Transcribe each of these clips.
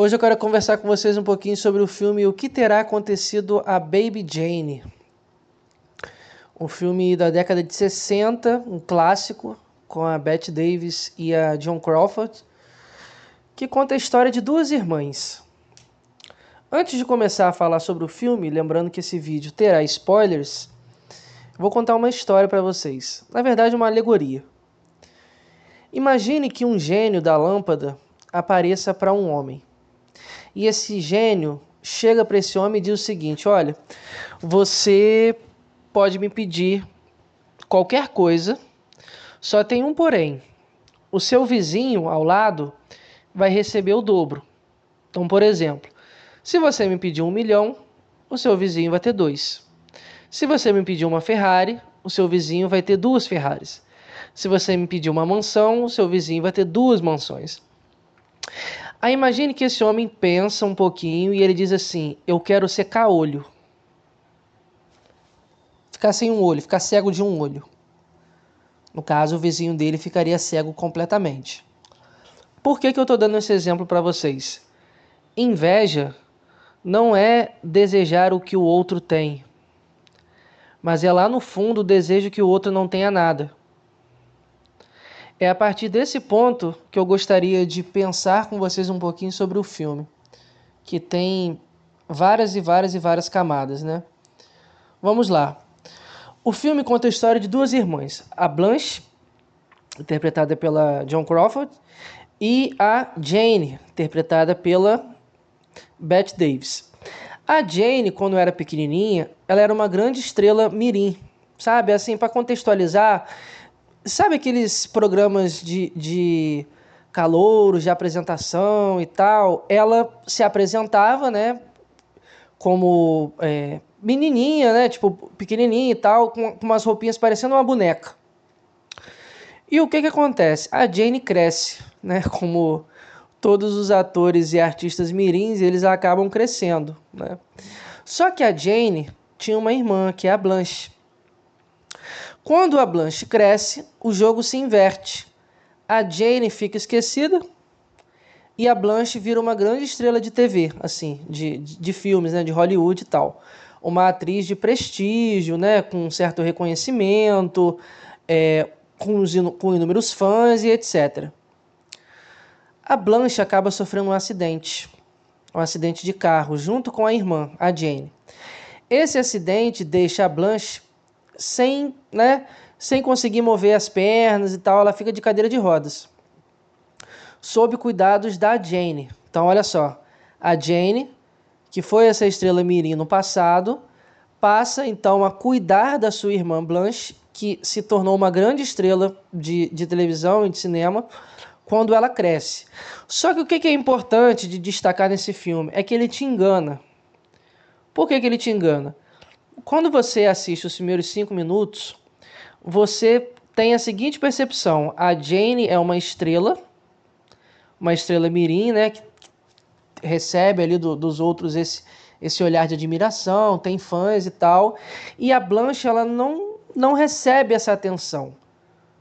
Hoje eu quero conversar com vocês um pouquinho sobre o filme O que Terá Acontecido a Baby Jane. Um filme da década de 60, um clássico, com a Bette Davis e a Joan Crawford, que conta a história de duas irmãs. Antes de começar a falar sobre o filme, lembrando que esse vídeo terá spoilers, vou contar uma história para vocês. Na verdade, uma alegoria. Imagine que um gênio da lâmpada apareça para um homem. E esse gênio chega para esse homem e diz o seguinte: olha, você pode me pedir qualquer coisa, só tem um porém. O seu vizinho ao lado vai receber o dobro. Então, por exemplo, se você me pedir 1 milhão, o seu vizinho vai ter 2. Se você me pedir uma Ferrari, o seu vizinho vai ter 2 Ferraris. Se você me pedir uma mansão, o seu vizinho vai ter 2 mansões. Aí imagine que esse homem pensa um pouquinho e ele diz assim: eu quero ser caolho. Ficar sem um olho, ficar cego de um olho. No caso, o vizinho dele ficaria cego completamente. Por que eu estou dando esse exemplo para vocês? Inveja não é desejar o que o outro tem, mas é lá no fundo o desejo que o outro não tenha nada. É a partir desse ponto que eu gostaria de pensar com vocês um pouquinho sobre o filme, que tem várias camadas, né? Vamos lá. O filme conta a história de duas irmãs, a Blanche, interpretada pela Joan Crawford, e a Jane, interpretada pela Bette Davis. A Jane, quando era pequenininha, ela era uma grande estrela mirim, sabe? Assim, para contextualizar, sabe aqueles programas de calouros, de apresentação e tal? Ela se apresentava, né, como menininha, né, tipo pequenininha e tal, com umas roupinhas parecendo uma boneca. E o que acontece? A Jane cresce, né, como todos os atores e artistas mirins, eles acabam crescendo, né? Só que a Jane tinha uma irmã, que é a Blanche. Quando a Blanche cresce, o jogo se inverte. A Jane fica esquecida e a Blanche vira uma grande estrela de TV, assim, de filmes, né, de Hollywood e tal. Uma atriz de prestígio, né, com um certo reconhecimento, com inúmeros fãs e etc. A Blanche acaba sofrendo um acidente de carro, junto com a irmã, a Jane. Esse acidente deixa a Blanche sem conseguir mover as pernas e tal, ela fica de cadeira de rodas, sob cuidados da Jane. Então, olha só, a Jane, que foi essa estrela mirim no passado, passa então a cuidar da sua irmã Blanche, que se tornou uma grande estrela de televisão e de cinema quando ela cresce. Só que o que é importante de destacar nesse filme é que ele te engana. Por que ele te engana? Quando você assiste os primeiros 5 minutos, você tem a seguinte percepção: a Jane é uma estrela mirim, né, que recebe ali dos outros esse olhar de admiração, tem fãs e tal, e a Blanche ela não recebe essa atenção,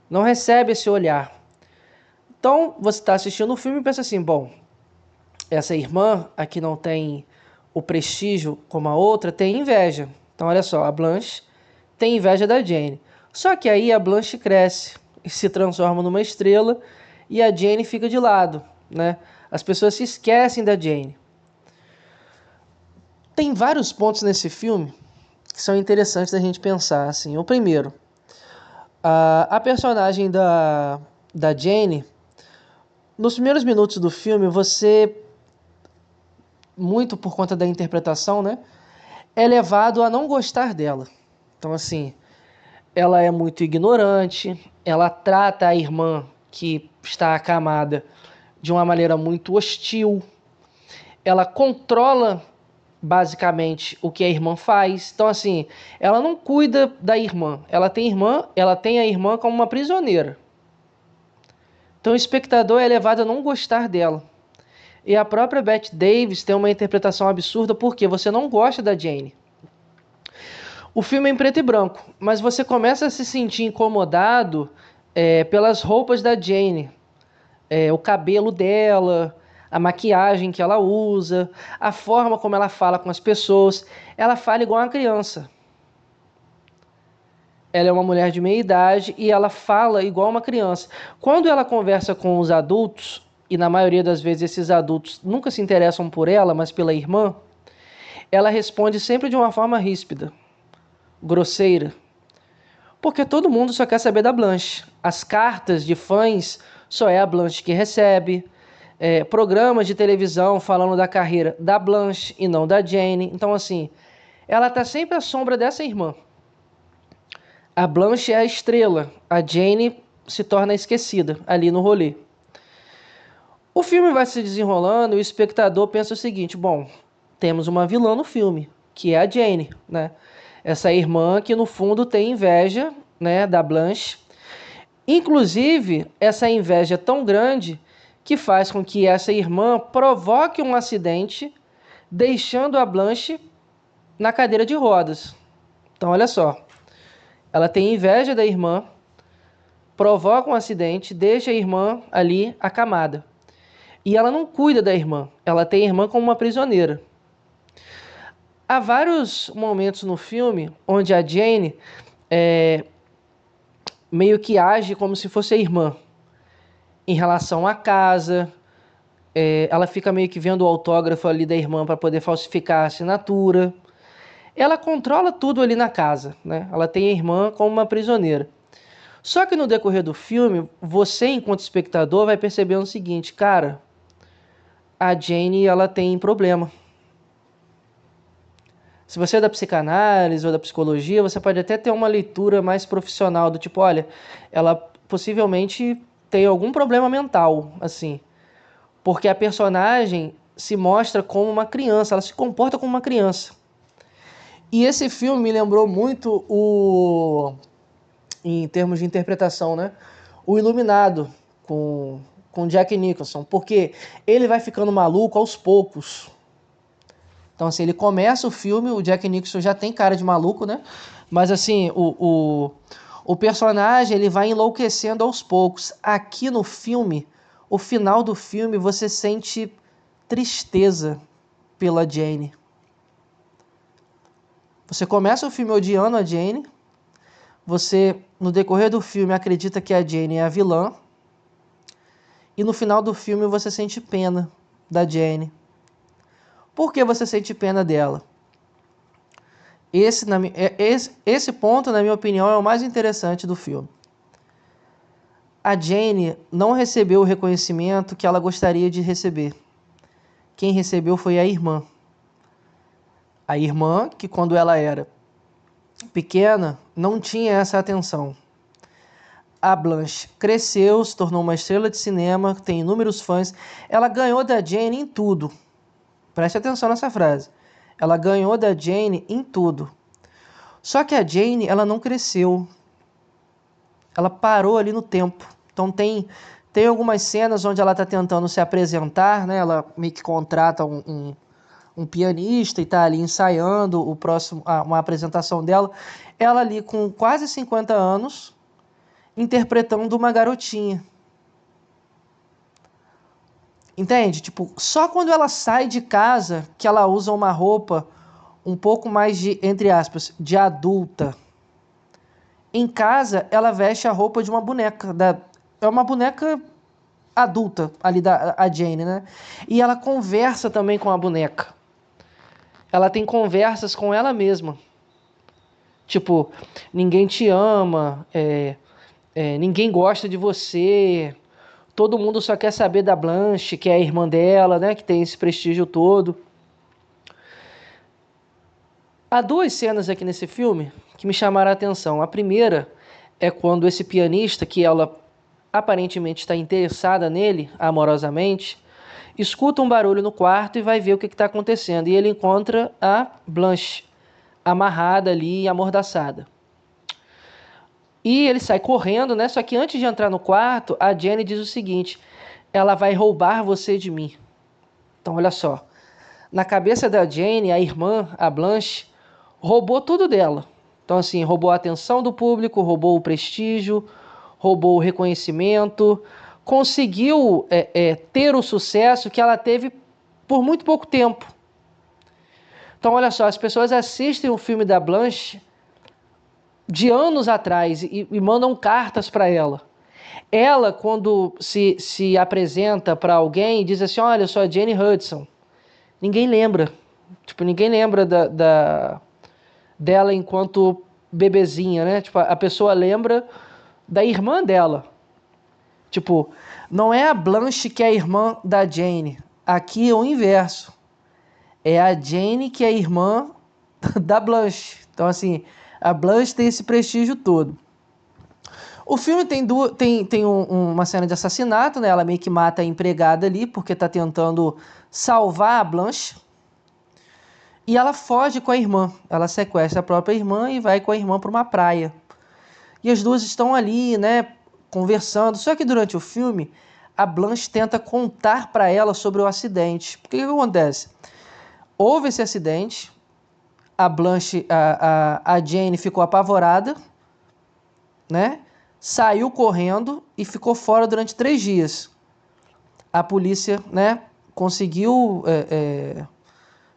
não recebe esse olhar. Então você está assistindo o filme e pensa assim: bom, essa irmã aqui não tem o prestígio como a outra, tem inveja. Então olha só, a Blanche tem inveja da Jane. Só que aí a Blanche cresce e se transforma numa estrela e a Jane fica de lado, né? As pessoas se esquecem da Jane. Tem vários pontos nesse filme que são interessantes da gente pensar, assim. O primeiro, a personagem da Jane, nos primeiros minutos do filme, você, muito por conta da interpretação, né, é levado a não gostar dela. Então, assim, ela é muito ignorante, ela trata a irmã que está acamada de uma maneira muito hostil, ela controla basicamente o que a irmã faz. Então, assim, ela não cuida da irmã, ela tem a irmã como uma prisioneira. Então o espectador é levado a não gostar dela. E a própria Bette Davis tem uma interpretação absurda porque você não gosta da Jane. O filme é em preto e branco, mas você começa a se sentir incomodado pelas roupas da Jane. O cabelo dela, a maquiagem que ela usa, a forma como ela fala com as pessoas. Ela fala igual uma criança. Ela é uma mulher de meia idade e ela fala igual uma criança. Quando ela conversa com os adultos, e na maioria das vezes esses adultos nunca se interessam por ela, mas pela irmã, ela responde sempre de uma forma ríspida, grosseira. Porque todo mundo só quer saber da Blanche. As cartas de fãs só é a Blanche que recebe. Programas de televisão falando da carreira da Blanche e não da Jane. Então, assim, ela está sempre à sombra dessa irmã. A Blanche é a estrela. A Jane se torna esquecida ali no rolê. O filme vai se desenrolando e o espectador pensa o seguinte: bom, temos uma vilã no filme, que é a Jane, né? Essa irmã que no fundo tem inveja, né, da Blanche. Inclusive, essa inveja é tão grande que faz com que essa irmã provoque um acidente, deixando a Blanche na cadeira de rodas. Então, olha só. Ela tem inveja da irmã, provoca um acidente, deixa a irmã ali acamada. E ela não cuida da irmã. Ela tem a irmã como uma prisioneira. Há vários momentos no filme onde a Jane meio que age como se fosse a irmã. Em relação à casa, ela fica meio que vendo o autógrafo ali da irmã para poder falsificar a assinatura. Ela controla tudo ali na casa, né? Ela tem a irmã como uma prisioneira. Só que no decorrer do filme, você, enquanto espectador, vai percebendo o seguinte: cara, a Jane, ela tem problema. Se você é da psicanálise ou da psicologia, você pode até ter uma leitura mais profissional, do tipo, olha, ela possivelmente tem algum problema mental, assim. Porque a personagem se mostra como uma criança, ela se comporta como uma criança. E esse filme me lembrou muito em termos de interpretação, né? O Iluminado, com Jack Nicholson, porque ele vai ficando maluco aos poucos. Então, assim, ele começa o filme, o Jack Nicholson já tem cara de maluco, né? Mas, assim, o personagem, ele vai enlouquecendo aos poucos. Aqui no filme, o final do filme, você sente tristeza pela Jane. Você começa o filme odiando a Jane, você, no decorrer do filme, acredita que a Jane é a vilã, e no final do filme você sente pena da Jane. Por que você sente pena dela? Esse ponto, na minha opinião, é o mais interessante do filme. A Jane não recebeu o reconhecimento que ela gostaria de receber. Quem recebeu foi a irmã. A irmã, que quando ela era pequena, não tinha essa atenção. A Blanche cresceu, se tornou uma estrela de cinema, tem inúmeros fãs. Ela ganhou da Jane em tudo. Preste atenção nessa frase. Ela ganhou da Jane em tudo. Só que a Jane, ela não cresceu. Ela parou ali no tempo. Então tem algumas cenas onde ela está tentando se apresentar, né? Ela meio que contrata um pianista e está ali ensaiando uma apresentação dela. Ela ali com quase 50 anos, interpretando uma garotinha. Entende? Tipo, só quando ela sai de casa que ela usa uma roupa um pouco mais de, entre aspas, de adulta. Em casa, ela veste a roupa de uma boneca. É uma boneca adulta, ali a Jane, né? E ela conversa também com a boneca. Ela tem conversas com ela mesma. Tipo, ninguém te ama, ninguém gosta de você, todo mundo só quer saber da Blanche, que é a irmã dela, né? Que tem esse prestígio todo. Há duas cenas aqui nesse filme que me chamaram a atenção. A primeira é quando esse pianista, que ela aparentemente está interessada nele, amorosamente, escuta um barulho no quarto e vai ver o que está acontecendo. E ele encontra a Blanche amarrada ali e amordaçada. E ele sai correndo, né? Só que antes de entrar no quarto, a Jane diz o seguinte: ela vai roubar você de mim. Então, olha só. Na cabeça da Jane, a irmã, a Blanche, roubou tudo dela. Então, assim, roubou a atenção do público, roubou o prestígio, roubou o reconhecimento, conseguiu ter o sucesso que ela teve por muito pouco tempo. Então, olha só, as pessoas assistem o filme da Blanche de anos atrás e mandam cartas para ela. Ela, quando se apresenta para alguém, diz assim, olha, eu sou a Jenny Hudson. Ninguém lembra. Tipo, ninguém lembra dela enquanto bebezinha, né? Tipo, a pessoa lembra da irmã dela. Tipo, não é a Blanche que é a irmã da Jane. Aqui é o inverso. É a Jane que é a irmã da Blanche. Então, assim, a Blanche tem esse prestígio todo. O filme tem uma cena de assassinato, né? Ela meio que mata a empregada ali, porque tá tentando salvar a Blanche. E ela foge com a irmã. Ela sequestra a própria irmã e vai com a irmã para uma praia. E as duas estão ali, né, conversando. Só que durante o filme, a Blanche tenta contar para ela sobre o acidente. O que acontece? Houve esse acidente, a Blanche, a Jane ficou apavorada, né? Saiu correndo e ficou fora durante 3 dias. A polícia, né, conseguiu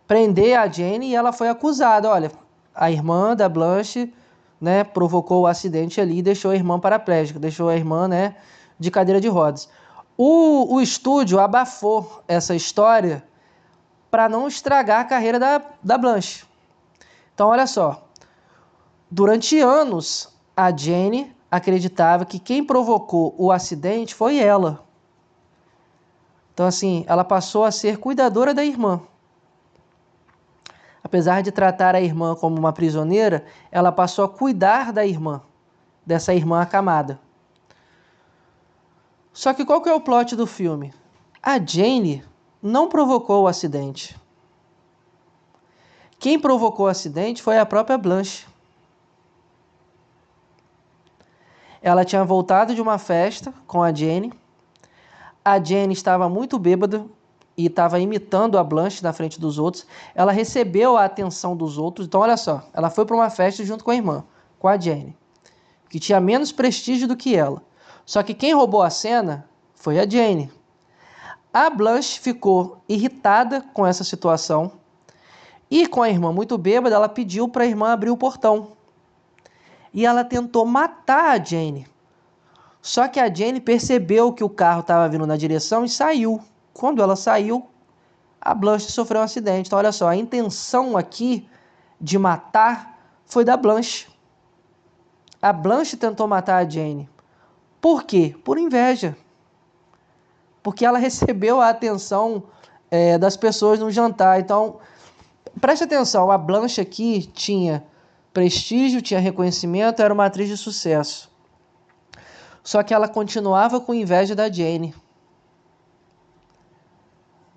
prender a Jane e ela foi acusada. Olha, a irmã da Blanche, né, provocou o acidente ali e deixou a irmã paraplégica, deixou a irmã, né, de cadeira de rodas. O estúdio abafou essa história para não estragar a carreira da Blanche. Então, olha só, durante anos, a Jane acreditava que quem provocou o acidente foi ela. Então, assim, ela passou a ser cuidadora da irmã. Apesar de tratar a irmã como uma prisioneira, ela passou a cuidar da irmã, dessa irmã acamada. Só que qual que é o plot do filme? A Jane não provocou o acidente. Quem provocou o acidente foi a própria Blanche. Ela tinha voltado de uma festa com a Jane. A Jane estava muito bêbada e estava imitando a Blanche na frente dos outros. Ela recebeu a atenção dos outros. Então, olha só, ela foi para uma festa junto com a irmã, com a Jane, que tinha menos prestígio do que ela. Só que quem roubou a cena foi a Jane. A Blanche ficou irritada com essa situação e, com a irmã muito bêbada, ela pediu para a irmã abrir o portão. E ela tentou matar a Jane. Só que a Jane percebeu que o carro estava vindo na direção e saiu. Quando ela saiu, a Blanche sofreu um acidente. Então, olha só, a intenção aqui de matar foi da Blanche. A Blanche tentou matar a Jane. Por quê? Por inveja. Porque ela recebeu a atenção das pessoas no jantar. Então, preste atenção, a Blanche aqui tinha prestígio, tinha reconhecimento, era uma atriz de sucesso. Só que ela continuava com inveja da Jane.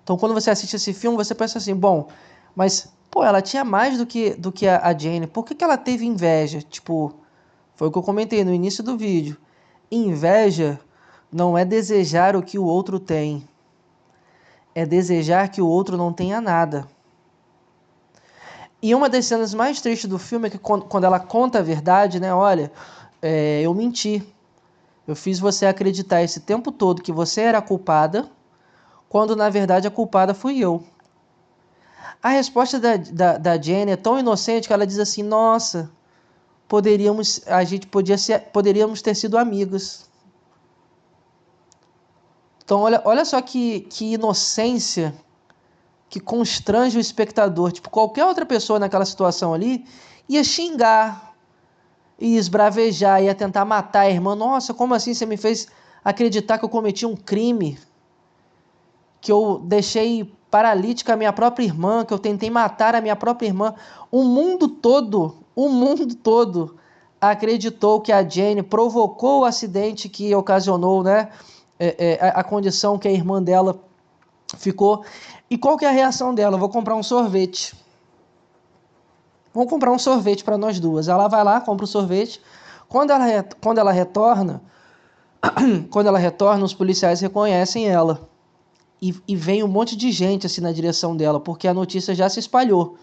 Então, quando você assiste esse filme, você pensa assim, bom, mas, pô, ela tinha mais do que a Jane. Por que ela teve inveja? Tipo, foi o que eu comentei no início do vídeo. Inveja não é desejar o que o outro tem. É desejar que o outro não tenha nada. E uma das cenas mais tristes do filme é que quando ela conta a verdade, né? Olha, eu menti. Eu fiz você acreditar esse tempo todo que você era a culpada, quando na verdade a culpada fui eu. A resposta da Jenny é tão inocente que ela diz assim, nossa, poderíamos ter sido amigos. Então olha só que inocência que constrange o espectador. Tipo, qualquer outra pessoa naquela situação ali ia xingar, ia esbravejar, ia tentar matar a irmã. Nossa, como assim você me fez acreditar que eu cometi um crime? Que eu deixei paralítica a minha própria irmã, que eu tentei matar a minha própria irmã. O mundo todo acreditou que a Jane provocou o acidente que ocasionou, né, a condição que a irmã dela ficou. E qual que é a reação dela? Eu vou comprar um sorvete. Vamos comprar um sorvete para nós duas. Ela vai lá, compra o sorvete. Quando ela retorna, os policiais reconhecem ela. E vem um monte de gente assim na direção dela, porque a notícia já se espalhou,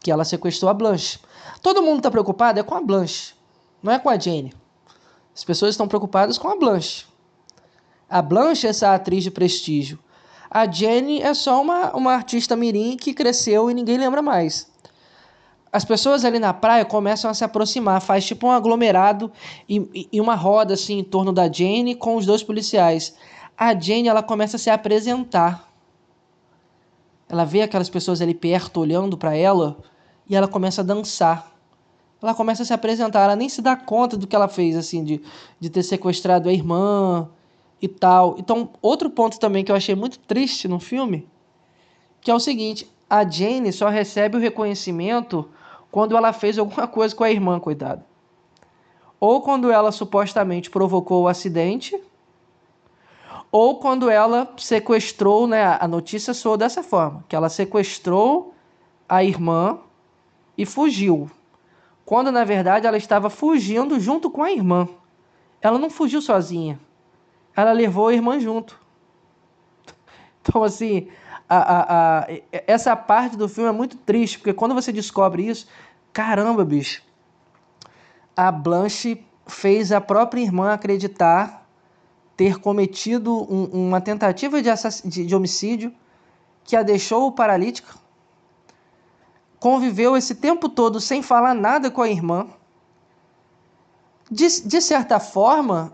que ela sequestrou a Blanche. Todo mundo está preocupado com a Blanche, não é com a Jane. As pessoas estão preocupadas com a Blanche. A Blanche é essa atriz de prestígio. A Jenny é só uma artista mirim que cresceu e ninguém lembra mais. As pessoas ali na praia começam a se aproximar, faz tipo um aglomerado e uma roda assim em torno da Jenny com os dois policiais. A Jenny, ela começa a se apresentar. Ela vê aquelas pessoas ali perto olhando para ela e ela começa a dançar. Ela começa a se apresentar, ela nem se dá conta do que ela fez, assim, de ter sequestrado a irmã e tal. Então, outro ponto também que eu achei muito triste no filme, que é o seguinte, a Jane só recebe o reconhecimento quando ela fez alguma coisa com a irmã, coitada. Ou quando ela supostamente provocou o acidente, ou quando ela sequestrou, né? A notícia soou dessa forma, que ela sequestrou a irmã e fugiu. Quando na verdade ela estava fugindo junto com a irmã. Ela não fugiu sozinha. Ela levou a irmã junto. Então assim, essa parte do filme é muito triste, porque quando você descobre isso, caramba, bicho, a Blanche fez a própria irmã acreditar ter cometido uma tentativa de homicídio que a deixou paralítica, conviveu esse tempo todo sem falar nada com a irmã. De certa forma,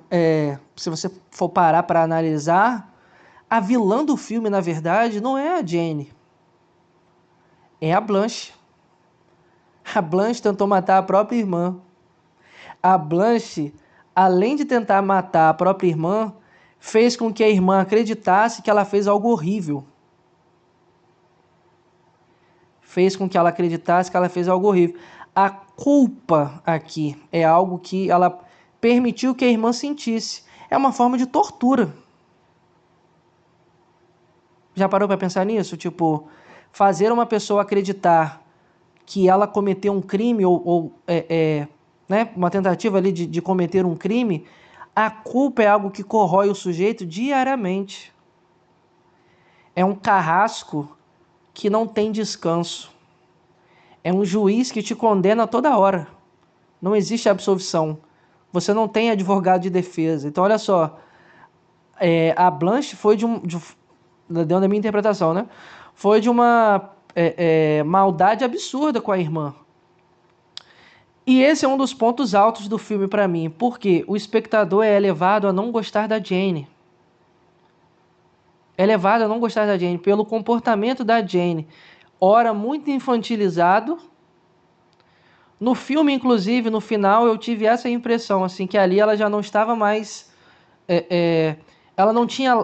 se você for parar para analisar, a vilã do filme, na verdade, não é a Jane, é a Blanche. A Blanche tentou matar a própria irmã. A Blanche, além de tentar matar a própria irmã, fez com que a irmã acreditasse que ela fez algo horrível. Fez com que ela acreditasse que ela fez algo horrível. A culpa aqui é algo que ela permitiu que a irmã sentisse. É uma forma de tortura. Já parou para pensar nisso? Tipo, fazer uma pessoa acreditar que ela cometeu um crime né, uma tentativa ali de cometer um crime, a culpa é algo que corrói o sujeito diariamente. É um carrasco que não tem descanso. É um juiz que te condena toda hora. Não existe absolvição. Você não tem advogado de defesa. Então, olha só. A Blanche foi dentro da minha interpretação, né? Foi de uma maldade absurda com a irmã. E esse é um dos pontos altos do filme para mim. Porque o espectador é levado a não gostar da Jane. É levado a não gostar da Jane pelo comportamento da Jane. Ora, muito infantilizado. No filme, inclusive, no final, eu tive essa impressão, assim, que ali ela já não estava mais... ela não tinha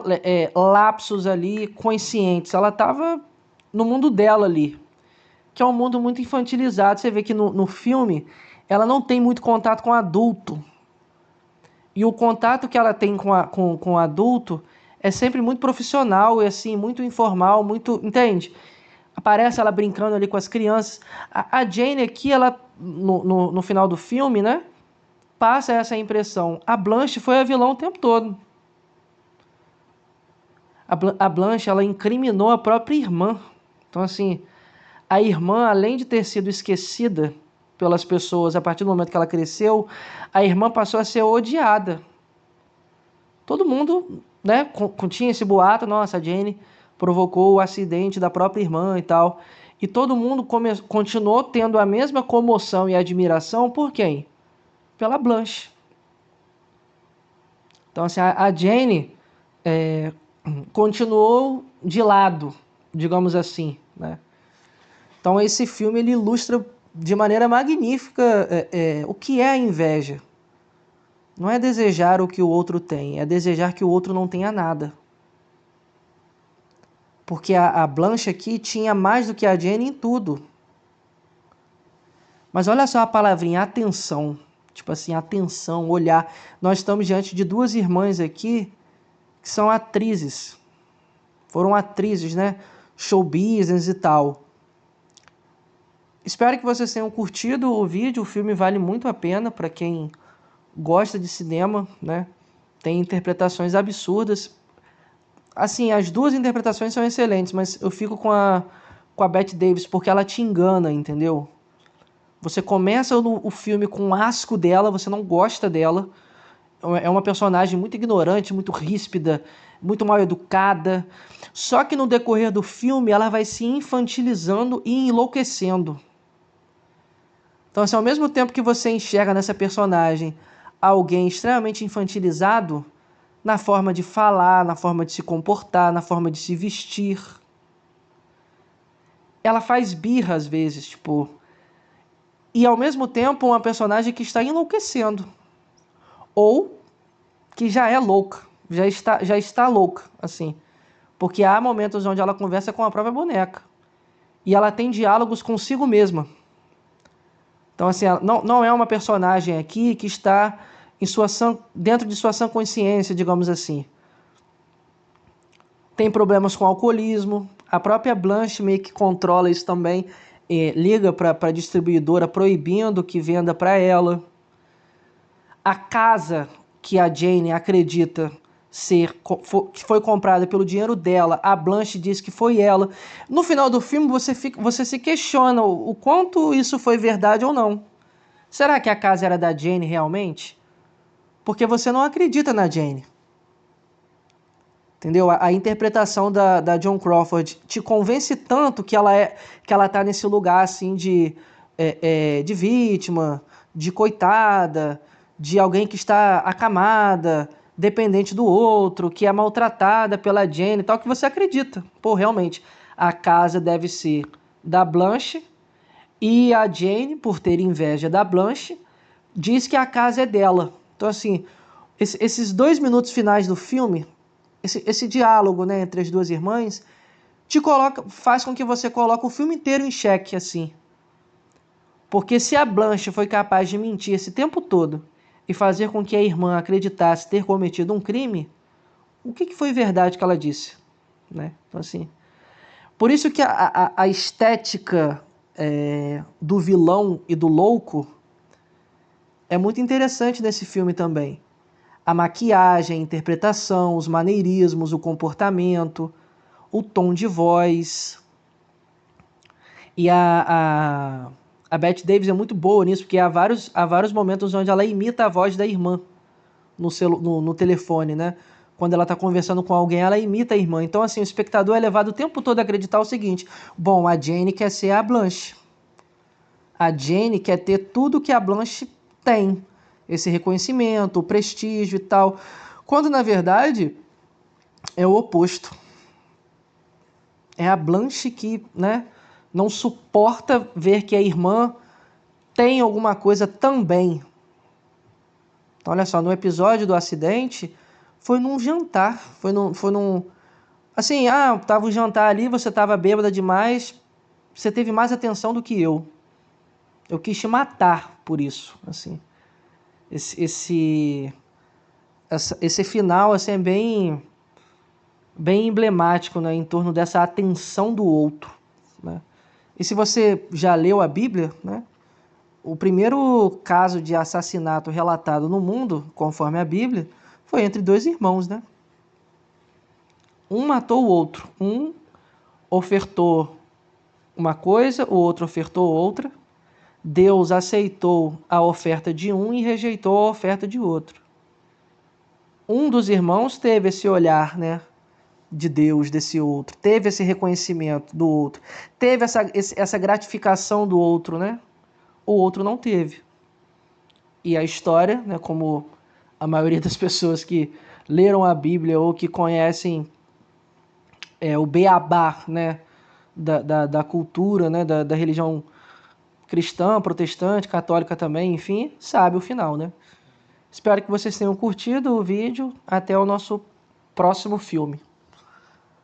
lapsos ali conscientes. Ela estava no mundo dela ali, que é um mundo muito infantilizado. Você vê que no filme, ela não tem muito contato com adulto. E o contato que ela tem com adulto é sempre muito profissional e assim, muito informal, muito... Entende? Aparece ela brincando ali com as crianças. A Jane aqui, ela, no final do filme, né, passa essa impressão. A Blanche foi a vilã o tempo todo. A Blanche, ela incriminou a própria irmã. Então, assim, a irmã, além de ter sido esquecida pelas pessoas a partir do momento que ela cresceu, a irmã passou a ser odiada. Todo mundo, né, tinha esse boato, nossa, a Jane provocou o acidente da própria irmã e tal. E todo mundo continuou tendo a mesma comoção e admiração por quem? Pela Blanche. Então, assim, a Jane continuou de lado, digamos assim, né? Então, esse filme ele ilustra de maneira magnífica o que é a inveja. Não é desejar o que o outro tem, é desejar que o outro não tenha nada. Porque a Blanche aqui tinha mais do que a Jane em tudo. Mas olha só a palavrinha, atenção. Tipo assim, atenção, olhar. Nós estamos diante de duas irmãs aqui que são atrizes. Foram atrizes, né? Show business e tal. Espero que vocês tenham curtido o vídeo. O filme vale muito a pena para quem gosta de cinema, né? Tem interpretações absurdas. Assim, as duas interpretações são excelentes, mas eu fico com a Bette Davis porque ela te engana, entendeu? Você começa o filme com um asco dela, você não gosta dela, é uma personagem muito ignorante, muito ríspida, muito mal educada. Só que no decorrer do filme ela vai se infantilizando e enlouquecendo. Então, assim, ao mesmo tempo que você enxerga nessa personagem alguém extremamente infantilizado, na forma de falar, na forma de se comportar, na forma de se vestir, ela faz birra às vezes, tipo, e ao mesmo tempo uma personagem que está enlouquecendo, ou que já é louca, já está louca, assim, porque há momentos onde ela conversa com a própria boneca, e ela tem diálogos consigo mesma. Então, assim, ela não é uma personagem aqui que está dentro de sua sã consciência, digamos assim. Tem problemas com alcoolismo, a própria Blanche meio que controla isso também, liga para a distribuidora proibindo que venda para ela. A casa que a Jane acredita que foi comprada pelo dinheiro dela, a Blanche diz que foi ela. No final do filme você se questiona o quanto isso foi verdade ou não. Será que a casa era da Jane realmente? Porque você não acredita na Jane. Entendeu? A interpretação da Joan Crawford te convence tanto que ela tá nesse lugar assim de vítima, de coitada, de alguém que está acamada, dependente do outro, que é maltratada pela Jane e tal, que você acredita. Pô, realmente, a casa deve ser da Blanche e a Jane, por ter inveja da Blanche, diz que a casa é dela. Então, assim, esses 2 minutos finais do filme, esse diálogo, né, entre as duas irmãs, faz com que você coloque o filme inteiro em xeque, assim. Porque se a Blanche foi capaz de mentir esse tempo todo e fazer com que a irmã acreditasse ter cometido um crime, o que foi verdade que ela disse? Né? Então, assim, por isso que a estética do vilão e do louco é muito interessante nesse filme também. A maquiagem, a interpretação, os maneirismos, o comportamento, o tom de voz. E a Bette Davis é muito boa nisso, porque há vários momentos onde ela imita a voz da irmã no telefone, né? Quando ela está conversando com alguém, ela imita a irmã. Então, assim, o espectador é levado o tempo todo a acreditar o seguinte: bom, a Jane quer ser a Blanche. A Jane quer ter tudo que a Blanche tem. Esse reconhecimento, o prestígio e tal. Quando, na verdade, é o oposto. É a Blanche que, né, não suporta ver que a irmã tem alguma coisa também. Então, olha só, no episódio do acidente, foi num jantar. Foi num... Assim, tava um jantar ali, você tava bêbada demais, você teve mais atenção do que eu. Eu quis te matar por isso, assim. Esse final, assim, é bem emblemático, né, em torno dessa atenção do outro, né? E se você já leu a Bíblia, né, o primeiro caso de assassinato relatado no mundo, conforme a Bíblia, foi entre dois irmãos, né? Um matou o outro. Um ofertou uma coisa, o outro ofertou outra. Deus aceitou a oferta de um e rejeitou a oferta de outro. Um dos irmãos teve esse olhar, né, de Deus desse outro, teve esse reconhecimento do outro, teve essa gratificação do outro, né? O outro não teve. E a história, né, como a maioria das pessoas que leram a Bíblia ou que conhecem o beabá, né, da cultura, né, da religião cristã, protestante, católica também, enfim, sabe o final, né? Espero que vocês tenham curtido o vídeo. Até o nosso próximo filme.